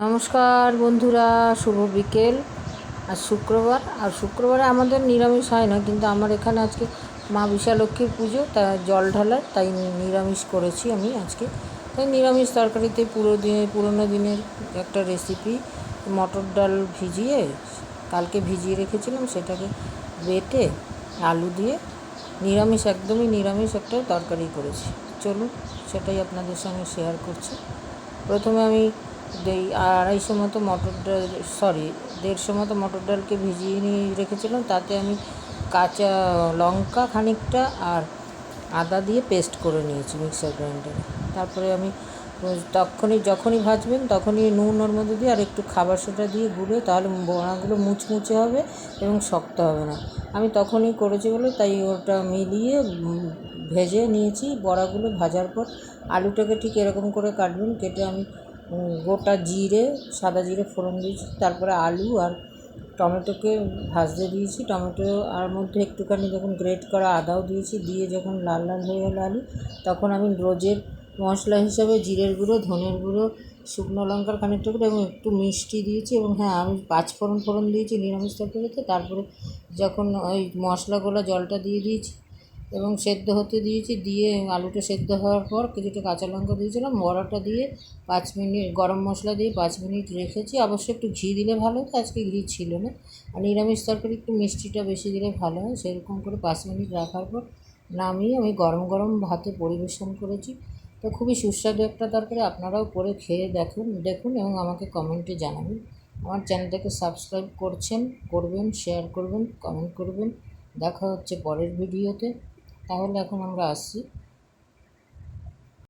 নমস্কার বন্ধুরা, শুভ বিকেল। আজ শুক্রবার, আর শুক্রবারে আমাদের নিরামিষ হয় না, কিন্তু আমার এখানে আজকে মা বিশালক্ষীর পুজো, তা জল ঢালার, তাই নিরামিষ করেছি আমি আজকে। তাই নিরামিষ তরকারিতে পুরোনো দিনের একটা রেসিপি, মটর ডাল ভিজিয়ে কালকে ভিজিয়ে রেখেছিলাম, সেটাকে বেটে আলু দিয়ে নিরামিষ, একদমই নিরামিষ একটা তরকারি করেছি। চলুন সেটাই আপনাদের সঙ্গে শেয়ার করছি। প্রথমে আমি 250 মতো মটর ডাল, 150 মতো মটর ডালকে ভিজিয়ে নিয়ে রেখেছিলাম। তাতে আমি কাঁচা লঙ্কা খানিকটা আর আদা দিয়ে পেস্ট করে নিয়েছি মিক্সার গ্রাইন্ডারে। তারপরে আমি যখনই ভাজবেন তখনই নুন ওর মধ্যে দিয়ে আর একটু খাবার সোডা দিয়ে গুলে, তাহলে বড়াগুলো মুচমুচে হবে এবং শক্ত হবে না। আমি তখনই করেছি বলে তাই ওটা মিলিয়ে ভেজে নিয়েছি। বড়াগুলো ভাজার পর আলুটাকে ঠিক এরকম করে কাটবেন। কেটে আমি গোটা জিরে, সাদা জিরে ফোড়ন দিয়েছি। তারপরে আলু আর টমেটোকে ভাজতে দিয়েছি। টমেটো আর মধ্যে একটুখানি যখন গ্রেট করা আদাও দিয়েছি, দিয়ে যখন লাল লাল হয়ে গেল আলু, তখন আমি রোজের মশলা হিসাবে জিরের গুঁড়ো, ধনের গুঁড়ো, শুকনো লঙ্কার খানিকটা গুঁড়ো এবং একটু মিষ্টি দিয়েছি। এবং হ্যাঁ, আমি 5 ফোড়ন দিয়েছি নিরামিষ তরকারিতে। তারপরে যখন ওই মশলাগুলো জলটা দিয়ে দিয়েছি এবং সেদ্ধ হতে দিয়েছি, দিয়ে আলুটা সেদ্ধ হওয়ার পর কিছুটা কাঁচা লঙ্কা দিয়েছিলাম, বড়াটা দিয়ে 5 মিনিট, গরম মশলা দিয়ে 5 মিনিট রেখেছি। অবশ্যই একটু ঘি দিলে ভালো হতো, আজকে ঘি ছিল না। আর নিরামিষ তরকারি একটু মিষ্টিটা বেশি দিলে ভালো হয়। সেরকম করে 5 মিনিট রাখার পর নামিয়ে আমি গরম গরম ভাতে পরিবেশন করেছি। তো খুবই সুস্বাদু একটা তরকারি, আপনারাও করে খেয়ে দেখুন এবং আমাকে কমেন্টে জানাবেন। আমার চ্যানেলটাকে সাবস্ক্রাইব করবেন, শেয়ার করবেন, কমেন্ট করবেন। দেখা হচ্ছে পরের ভিডিওতে। তাহলে এখন আমরা আসছি।